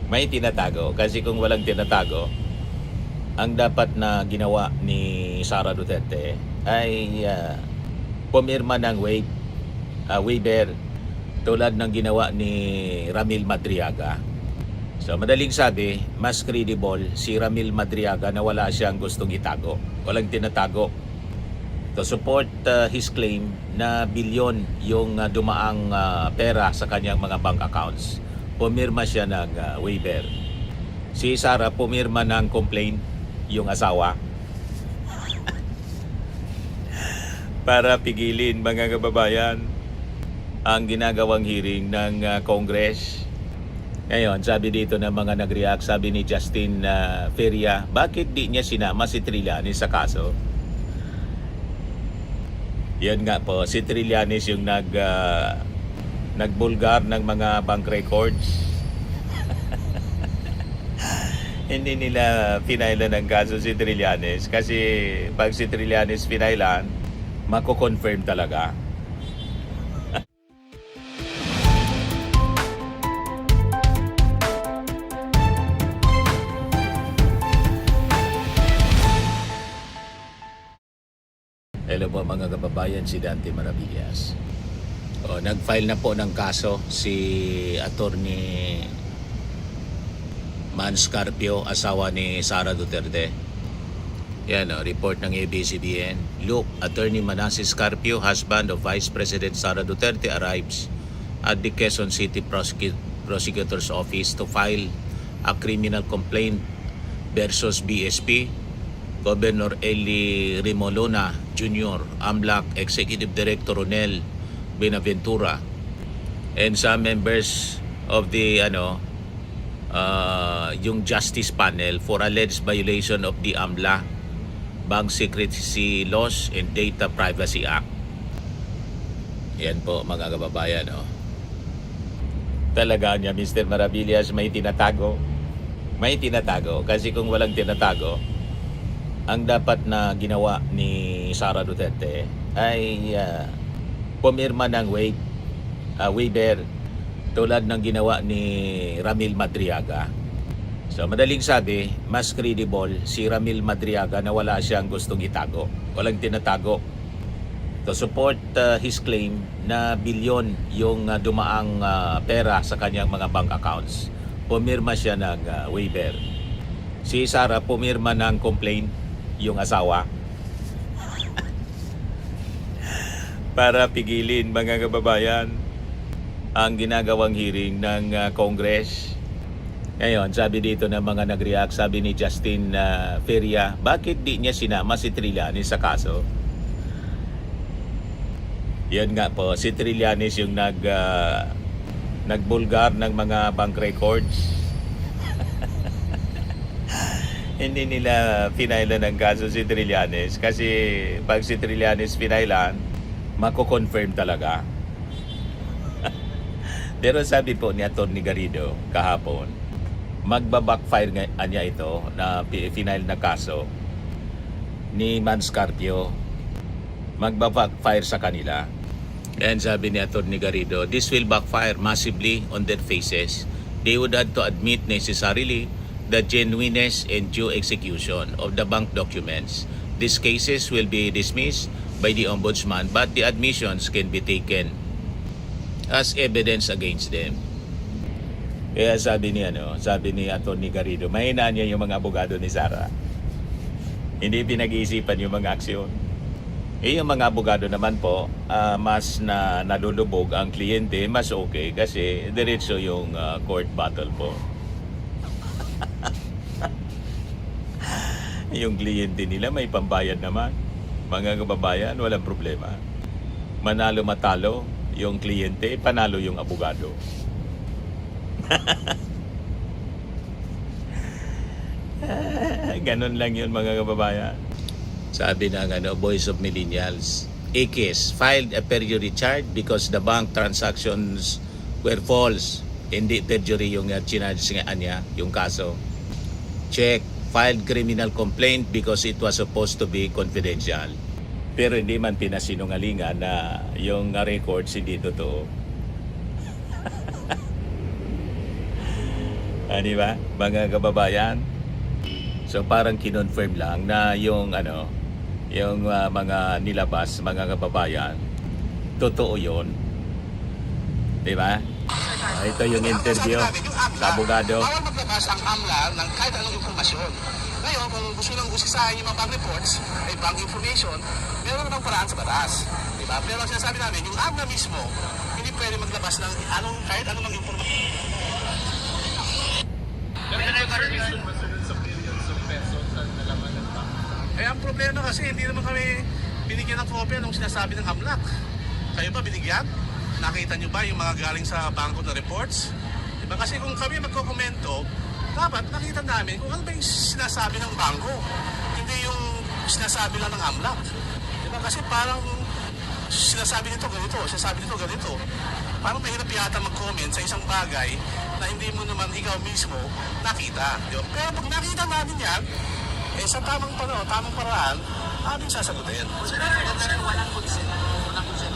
May tinatago. Kasi kung walang tinatago, ang dapat na ginawa ni Sara Duterte ay pumirma ng waiver tulad ng ginawa ni Ramil Madriaga. So madaling sabi, mas credible si Ramil Madriaga na wala siyang gustong itago. Walang tinatago. To support his claim na bilyon yung dumaang pera sa kanyang mga bank accounts, pumirma siya ng waiver. Si Sara pumirma ng complaint, yung asawa, para pigilin, mga kababayan, ang ginagawang hearing ng Congress. Ngayon, sabi dito ng mga nag-react, sabi ni Justin Feria, bakit di niya sinama si Trillanes sa kaso? Yan nga po, si Trillanes yung nagbulgar ng mga bank records. Hindi nila pinailan ng kaso si Trillanes kasi pag si Trillanes pinailan, mako-confirm talaga. Hello po mga kababayan, si Dante Maravillas. Nag-file na po ng kaso si Attorney Man Scarpio, asawa ni Sara Duterte. Yan, report ng ABS-CBN. Look, Attorney Manasseh Scarpio, husband of Vice President Sara Duterte, arrives at the Quezon City Prosecutor's Office to file a criminal complaint versus BSP, Governor Eli Rimolona Jr., AMLAC Executive Director Ronel Benaventura, and some members of the yung Justice Panel for alleged violation of the AMLA, Bank Secrecy Laws and Data Privacy Act. Yan po mga kababayan. Talaga niya, Mr. Maravillas, may tinatago. May tinatago. Kasi kung walang tinatago, ang dapat na ginawa ni Sara Duterte ay pumirma ng waiver tulad ng ginawa ni Ramil Madriaga. So madaling sabi, mas credible si Ramil Madriaga na wala siyang gustong itago. Walang tinatago. To support his claim na bilyon yung dumaang pera sa kanyang mga bank accounts, pumirma siya ng waiver. Si Sara pumirma ng complaint, yung asawa, para pigilin, mga kababayan, ang ginagawang hearing ng Congress. Ngayon, sabi dito ng mga nag-react, sabi ni Justin Feria, bakit di niya sinama si Trillanes sa kaso? Yan nga po, si Trillanes yung nagbulgar ng mga bank records. Hindi nila pinailan ng kaso si Trillanes kasi pag si Trillanes pinailan, mako-confirm talaga. Pero sabi po ni Atty. Garrido kahapon, magbabackfire niya ito na final na kaso ni Man Scarpio. Magbabackfire sa kanila. And sabi ni Atty. Garrido, this will backfire massively on their faces. They would have to admit necessarily the genuineness and due execution of the bank documents. These cases will be dismissed by the Ombudsman, but the admissions can be taken as evidence against them. Kaya sabi ni Atty. Garrido, mahina niya yung mga abogado ni Sara. Hindi pinag-iisipan yung mga aksyon. Yung mga abogado naman po, mas nalulubog ang kliyente, mas okay kasi diretso yung court battle po. Yung kliyente nila may pambayad naman. Mga kababayan, walang problema. Manalo matalo yung kliyente, panalo yung abogado. Ganon lang yun, mga kababayan. Sabi ng Voice of Millennials, AKIS filed a perjury charge because the bank transactions were false. Hindi perjury yung chinarge niya, yung kaso. Check. Filed criminal complaint because it was supposed to be confidential. Pero hindi man pinasinungalingan na yung records hindi totoo. Di ba? Mga kababayan. So parang kinonfirm lang na yung mga nilabas, mga kababayan, totoo yun. Di ba? Ito yung interview sa abogado. Bawal maglabas ang AMLA ng kahit anong impormasyon. Ngayon, kung gusto nang usisahin yung mga bank reports, ay bank information, meron namang paraan sa batas. Diba? Pero ang sinasabi namin, yung AMLA mismo, hindi pwede maglabas ng kahit anong impormasyon. Eh, ang problema kasi, hindi naman kami binigyan ng kopya nung sinasabi ng AMLAC. Kayo ba binigyan? Nakita nyo ba yung mga galing sa bangko na reports? Diba? Kasi kung kami magkokomento, dapat nakita namin kung ano ba yung sinasabi ng bangko. Hindi yung sinasabi lang ng AMLAC. Diba? Kasi parang sinasabi nito ganito, sinasabi nito ganito. Parang mahirap yata mag-comment sa isang bagay na hindi mo naman ikaw mismo nakita. Diba? Pero pag nakita namin yan, sa tamang paraan, aming sasagutin. Walang consent. Walang consent.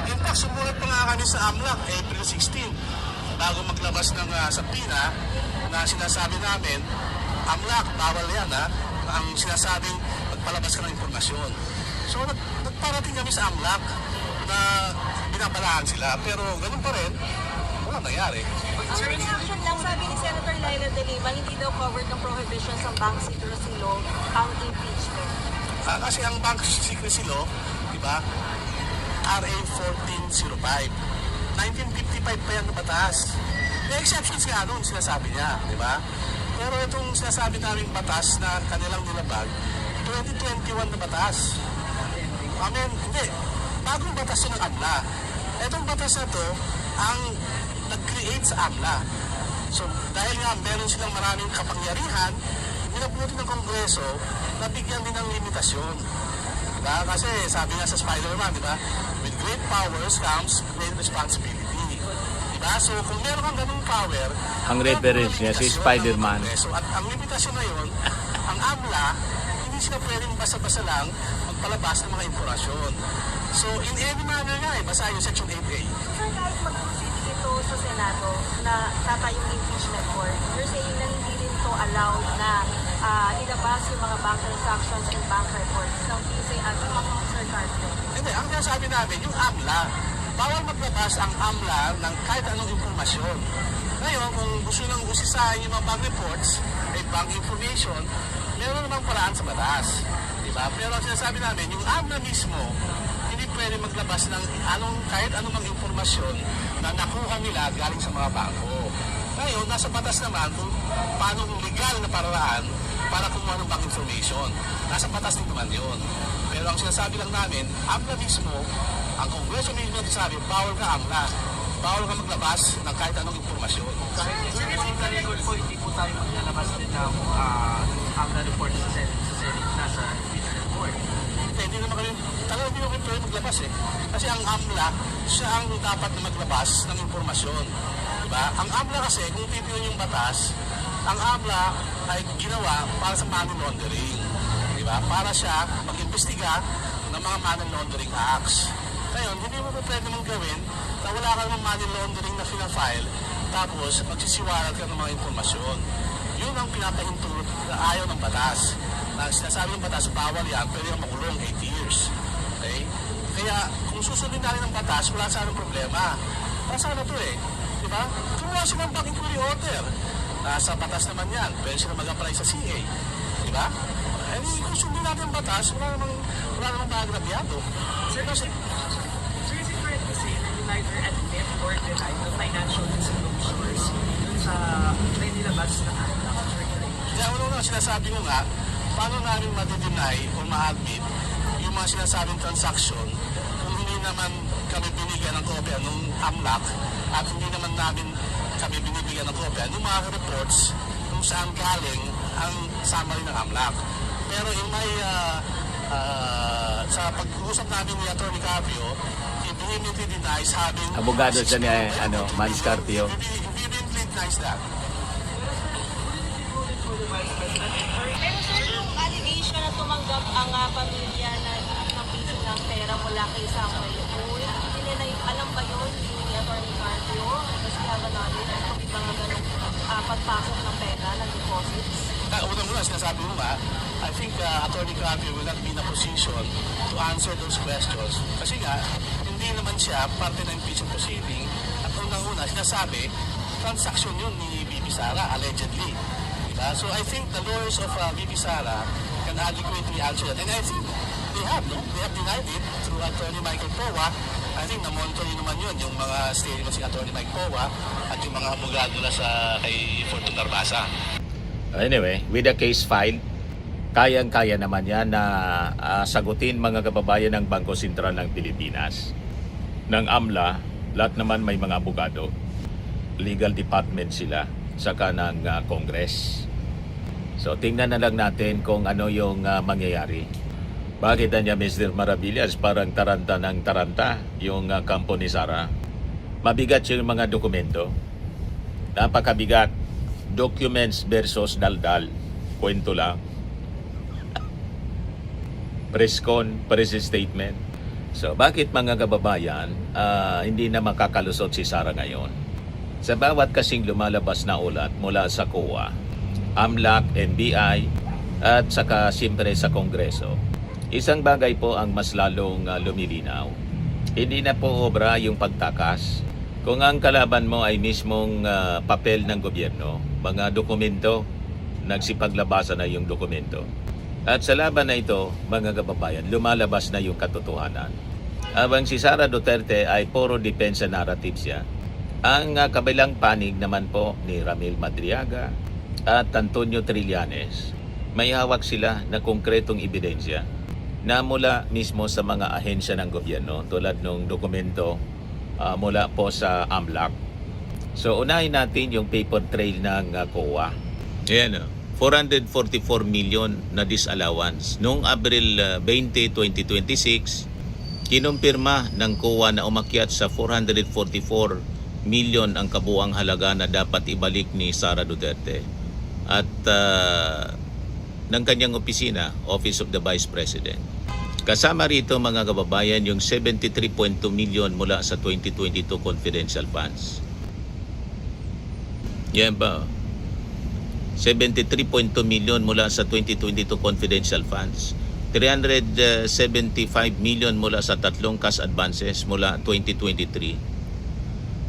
In fact, sumulat pa nga kami sa AMLAC April 16 bago maglabas ng subpoena na sinasabi namin, AMLAC, bawal yan ang sinasabing magpalabas ka ng impormasyon. So nagparating kami sa AMLAC na binabalaan sila, pero ganun pa rin, walang nangyari. Sir, reaction lang sabi ni Senator Laila De Lima, hindi daw covered ng prohibition sa Bank Secrecy Law ang impeachment. Kasi ang Bank Secrecy Law, di ba, RA 1405. 1955 pa yan na batas. May exceptions nga doon, sinasabi niya, di ba? Pero itong sinasabi naming batas na kanilang nilabag, 2021 na batas. Hindi. Bagong batas yun ng AMLA. Itong batas na to, ang nag-create sa AMLA. So, dahil nga meron silang maraming kapangyarihan, minabuti ng Kongreso na bigyan din ng limitasyon. Diba? Kasi sabi nga sa Spider-Man, diba? With great powers comes great responsibility. Diba? So, kung meron kang ganung power, Ang reference niya si Spider-Man. At ang limitasyon na yun, ang AMLA, hindi sila pwedeng basa-basa lang magpalabas ng mga informasyon. So, in any manner nga, basa yung Section 8A. Sir, kahit mag-proceed ito sa Senado na tata yung impeachment court, you're saying na hindi rin to allowed na ilabas yung mga bank transactions and bank reports ng PSA at Sir Carpio? Hindi, ang sinasabi namin, yung AMLA, bawal maglabas ang AMLA ng kahit anong impormasyon. Ngayon, kung gusto nang usisahin yung mga bank reports, ay bank information, meron namang paraan sa batas. Diba? Pero ang sinasabi namin, yung AMLA mismo, hindi pwede maglabas ng kahit anong impormasyon na nakuha nila galing sa mga bangko. Ngayon, nasa batas naman kung paano legal na paraan para kumuha ng bank information. Nasa batas din naman yun. Pero ang sinasabi lang namin, AMLA mismo, ang Kongreso mismo sabi, bawal ka AMLA. Bawal ka maglabas ng kahit anong informasyon. Kahit sa record po, hindi po tayo maglalabas din ng AMLA report sa Senate, nasa impeachment report. Hindi naman kami, talagang hindi naman pwede maglabas Kasi ang AMLA, siya ang dapat na maglabas ng impormasyon. Diba? Ang AMLA kasi, kung titignan yung batas, ang AMLA ay ginawa para sa money laundering. Diba? Para siya mag-imbestiga ng mga money laundering acts. Ngayon, hindi mo pwede naman gawin na wala ka ng money laundering na fina-file tapos magsisiwalat ka ng mga informasyon. Yun ang pinapahintulot na ayaw ng batas. Na sinasabi ng batas, bawal yan, pwede kang makulong 8 years. Okay? Kaya, kung susundin natin ng batas, wala sana problema. Para sana to Diba? Kumuha sila ng back inquiry order. Nasa batas naman yan. Pwede sila mag-apply sa CA. Diba? Eh, kung sundin natin ang batas, wala namang maagrabyado. Sir, is it correct to say that you neither admit or deny the financial disclosures dun sa may nilabas na Kaya una sinasabi ko nga, paano namin ma-deny o ma-admit yung mga sinasabing transaction kung hindi naman kami binigyan ng kopya ng AMLAC at hindi naman namin kami binibigyan ng kopya ng mga reports kung saan galing ang summary ng AMLAC. Pero yung may sa pag-uusap namin ni Atty. Carpio, he vehemently denies having Abogado siya ni Mans Carpio. He vehemently denies that. Pero sir, yung allegation na tumanggap ang pamilya na ng piso ng pera mula kay Samuel Uy, alam ba yun ni Atty. Carpio? Kasi haga namin, ang pagkibang ganun. pagpasok ng pera, ng deposits? Unang-una, sinasabi mo nga, I think Attorney Carpio will not be in a position to answer those questions. Kasi nga, hindi naman siya parte ng impeachment proceeding. At unang-una, sinasabi, transaction yun ni VP Sara, allegedly. Diba? So I think the lawyers of VP Sara can adequately answer that. And I think they have, no? They have denied it through Attorney Michael Powa. I think na-monitor yun naman yun, yung mga statement si Attorney Mike Powa at yung mga abogado na sa kay Fortune Narbasa. Anyway, with the case filed, kayang-kaya naman yan na sagutin mga kababayan ng Bangko Sentral ng Pilipinas. Ng AMLA, lahat naman may mga abogado. Legal department sila, saka ng Congress. So tingnan na lang natin kung ano yung mangyayari. Bakit niya Mr. Maravillas parang taranta ng taranta yung kampo ni Sara? Mabigat yung mga dokumento. Napakabigat. Documents versus daldal. Kwento lang. Press statement. So bakit mga kababayan hindi na makakalusot si Sara ngayon? Sa bawat kasing lumalabas na ulat mula sa COA, AMLAC, NBI at saka siyempre sa Kongreso, isang bagay po ang mas lalong lumilinaw. Hindi na po obra yung pagtakas. Kung ang kalaban mo ay mismong papel ng gobyerno, mga dokumento, nagsipaglabasan na yung dokumento. At sa laban na ito, mga kababayan, lumalabas na yung katotohanan. Habang si Sara Duterte ay puro depensa narrative siya, ang kabilang panig naman po ni Ramil Madriaga at Antonio Trillanes, may hawak sila na konkretong ebidensya na mula mismo sa mga ahensya ng gobyerno tulad ng dokumento mula po sa AMLAC. So unahin natin yung paper trail ng COA. Ayan, 444 million na disallowance. Noong Abril 20, 2026, kinumpirma ng COA na umakyat sa 444 million ang kabuang halaga na dapat ibalik ni Sara Duterte. At ng kanyang opisina, Office of the Vice President. Kasama rito mga kababayan yung 73.2 million mula sa 2022 confidential funds. Yan ba? 73.2 million mula sa 2022 confidential funds. 375 million mula sa tatlong cash advances mula 2023.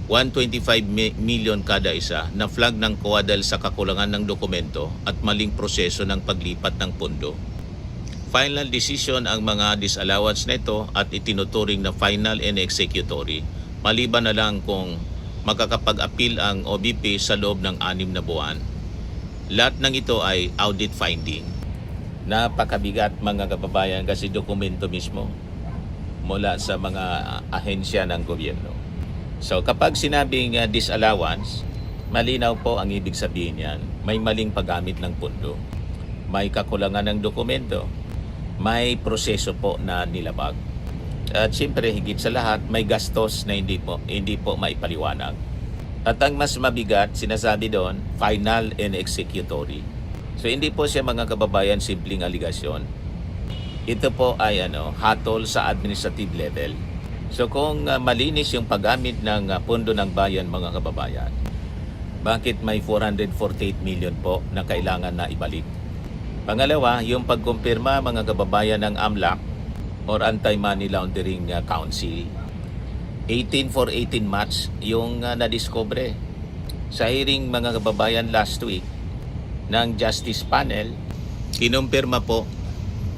125 million kada isa na flag ng COA dahil sa kakulangan ng dokumento at maling proseso ng paglipat ng pondo. Final decision ang mga disallowance nito at itinuturing na final and executory, maliban na lang kung makakapag-appeal ang OBP sa loob ng 6 na buwan. Lahat ng ito ay audit finding. Napakabigat mga kababayan kasi dokumento mismo mula sa mga ahensya ng gobyerno. So kapag sinabing disallowance, malinaw po ang ibig sabihin yan. May maling paggamit ng pondo, may kakulangan ng dokumento, may proseso po na nilabag. At siyempre higit sa lahat, may gastos na hindi po maipaliwanag. At ang mas mabigat, sinasabi doon, final and executory. So hindi po siya mga kababayan simpleng aligasyon. Ito po ay hatol sa administrative level. So kung malinis yung paggamit ng pondo ng bayan mga kababayan, bakit may 448 million po na kailangan na ibalik? Pangalawa, yung pagkumpirma mga kababayan ng AMLAC or Anti-Money Laundering Council, 18 for 18 match yung nadiscover sa hearing mga kababayan last week ng Justice Panel. Kinumpirma po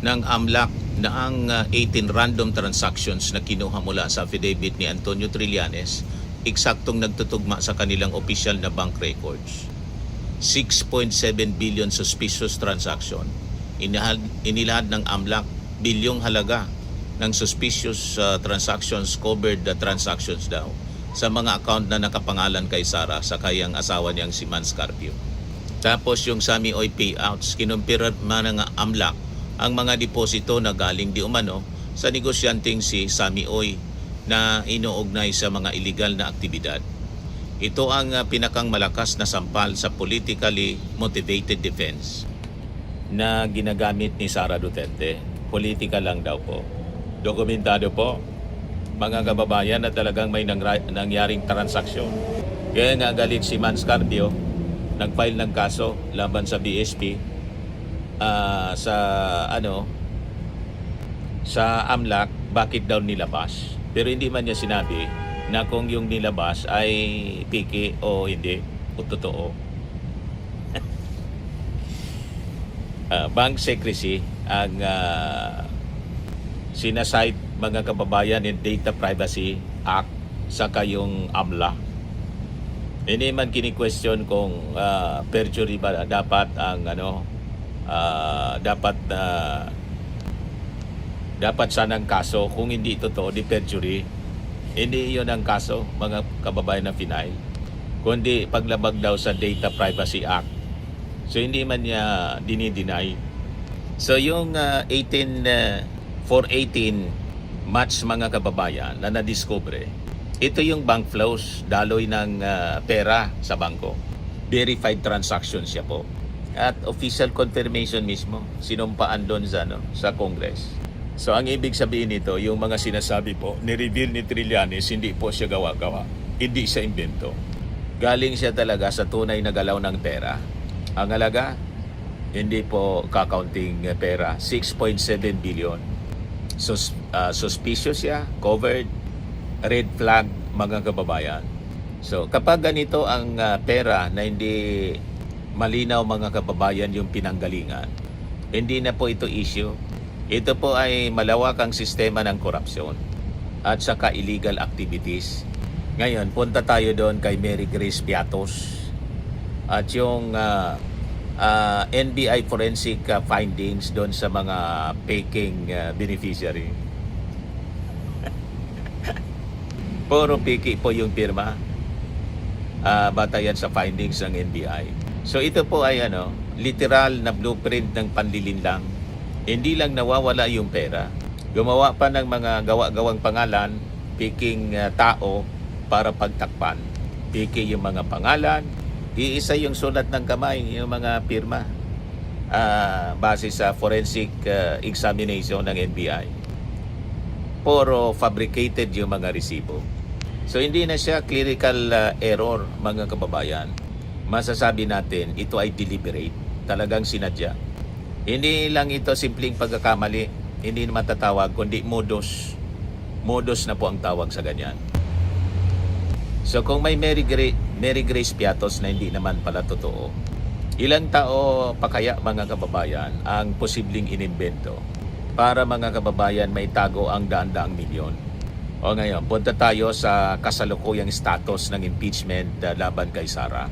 ng AMLAC na ang 18 random transactions na kinuha mula sa affidavit ni Antonio Trillanes eksaktong nagtutugma sa kanilang official na bank records. 6.7 billion suspicious transaction. Inilahad ng AMLAC bilyong halaga ng suspicious transactions, covered transactions daw sa mga account na nakapangalan kay Sara sa kayang asawa niyang si Mans Carpio. Tapos yung Sami Oy payouts, kinumpirma ng AMLAC ang mga deposito na galing di umano sa negosyanteng si Sami Oy na inuugnay sa mga illegal na aktibidad. Ito ang pinakang malakas na sampal sa politically motivated defense na ginagamit ni Sara Duterte. Politika lang daw po. Dokumentado po, mga kababayan, na talagang may nangyaring transaksyon. Kaya nga galit si Mans Carpio nag-file ng kaso laban sa BSP sa sa AMLAC, bakit daw nilabas. Pero hindi man niya sinabi na kung yung nilabas ay piki o hindi o totoo. Bank secrecy ang sinasite mga kababayan in Data Privacy Act saka yung AMLA. Hindi man kini-question kung perjury ba dapat ang dapat sanang kaso. Kung hindi totoo di perjury, hindi yun ang kaso mga kababayan na final, kundi paglabag daw sa Data Privacy Act. So hindi man niya dinideny. So yung 418 match mga kababayan na nadiskubre, ito yung bank flows, daloy ng pera sa bangko. Verified transaction siya po. At official confirmation mismo, sinumpaan doon sa Congress. So ang ibig sabihin nito, yung mga sinasabi po, ni-reveal ni Trillanes, hindi po siya gawa-gawa. Hindi siya invento. Galing siya talaga sa tunay na galaw ng pera. Ang halaga, hindi po kakaunting pera, 6.7 billion. So, suspicious siya, covered, red flag mga kababayan. So kapag ganito ang pera na hindi malinaw mga kababayan yung pinanggalingan, hindi na po ito issue. Ito po ay malawak ang sistema ng korupsyon at saka illegal activities. Ngayon, punta tayo doon kay Mary Grace Piatos at yung NBI forensic findings doon sa mga faking beneficiary. Puro piki po yung pirma, batayan sa findings ng NBI. So ito po ay literal na blueprint ng panlilinlang. Hindi lang nawawala yung pera, gumawa pa ng mga gawa-gawang pangalan, piking tao para pagtakpan. Piki yung mga pangalan, iisa yung sulat ng kamay, yung mga pirma, base sa forensic examination ng NBI. Puro fabricated yung mga resibo. So hindi na siya clerical error mga kababayan. Masasabi natin ito ay deliberate, talagang sinadya. Hindi lang ito simpleng pagkakamali, hindi na matatawag kundi modus. Modus na po ang tawag sa ganyan. So kung may Mary Grace Piatos na hindi naman pala totoo, ilang tao pa kaya mga kababayan ang posibleng inimbento para mga kababayan may tago ang daan-daang milyon? O ngayon, punta tayo sa kasalukuyang status ng impeachment laban kay Sara.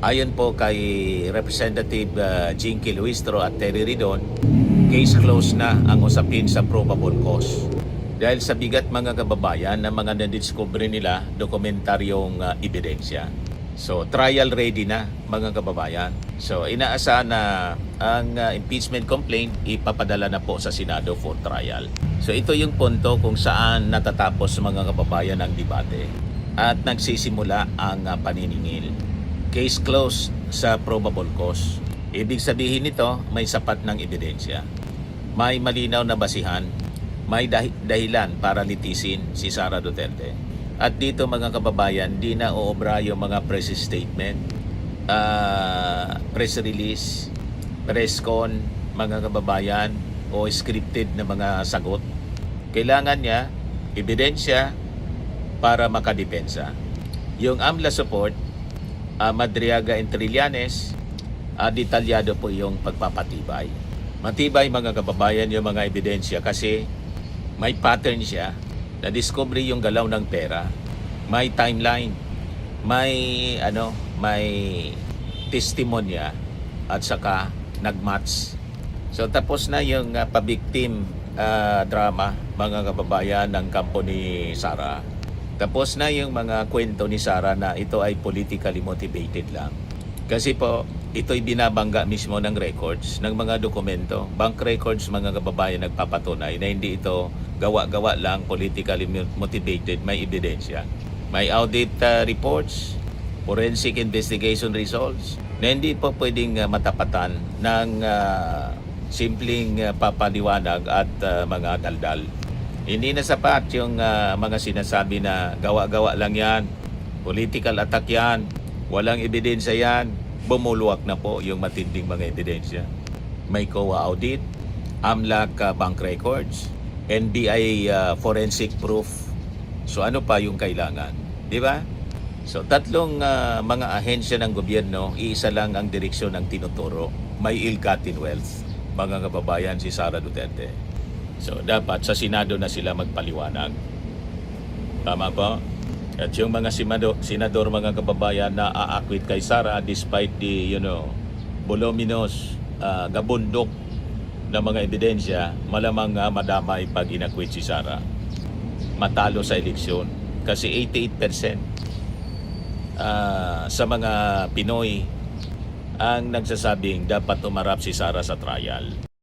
Ayon po kay Representative Jinky Luistro at Terry Ridon, case closed na ang usapin sa probable cause. Dahil sa bigat mga kababayan na mga nadiscover nila dokumentaryong ebidensya. So trial ready na mga kababayan. So inaasahan na ang impeachment complaint ipapadala na po sa Senado for trial. So ito yung punto kung saan natatapos mga kababayan ang debate at nagsisimula ang paniningil. Case closed sa probable cause. Ibig sabihin nito may sapat ng ebidensya. May malinaw na basihan, may dahilan para litisin si Sara Duterte. At dito mga kababayan, di na uobra yung mga press statement, press release, press con, mga kababayan, o scripted na mga sagot. Kailangan niya ebidensya para makadepensa. Yung AMLA support, Madriaga and Trillanes, detalyado po yung pagpapatibay. Matibay mga kababayan yung mga ebidensya kasi may pattern siya. Na-discover yung galaw ng pera, may timeline, may testimonya at saka nagmatch. So tapos na yung pa-victim drama mga kababayan ng kampo ni Sara. Tapos na yung mga kwento ni Sara na ito ay politically motivated lang. Kasi po ito'y binabangga mismo ng records, ng mga dokumento, bank records mga kababayan nagpapatunay na hindi ito gawa-gawa lang, politically motivated, may ebidensya. May audit reports, forensic investigation results na hindi po pwedeng matapatan ng simpleng papaliwanag at mga daldal. Hindi na sapat yung mga sinasabi na gawa-gawa lang yan, political attack yan, walang ebidensya yan, bumulwak na po yung matinding mga ebidensya. May COA audit, AMLAC bank records, NBI forensic proof. So ano pa yung kailangan? Di ba? So tatlong mga ahensya ng gobyerno, iisa lang ang direksyon ng tinuturo. May ill-gotten wealth. Mga kababayan, si Sara Duterte. So dapat sa Senado na sila magpaliwanag. Tama po? At yung mga senador, mga kababayan na aakwit kay Sara despite the, voluminous gabundok na mga ebidensya, malamang madamay pag inakwit si Sara. Matalo sa eleksyon. Kasi 88% sa mga Pinoy ang nagsasabing dapat umarap si Sara sa trial.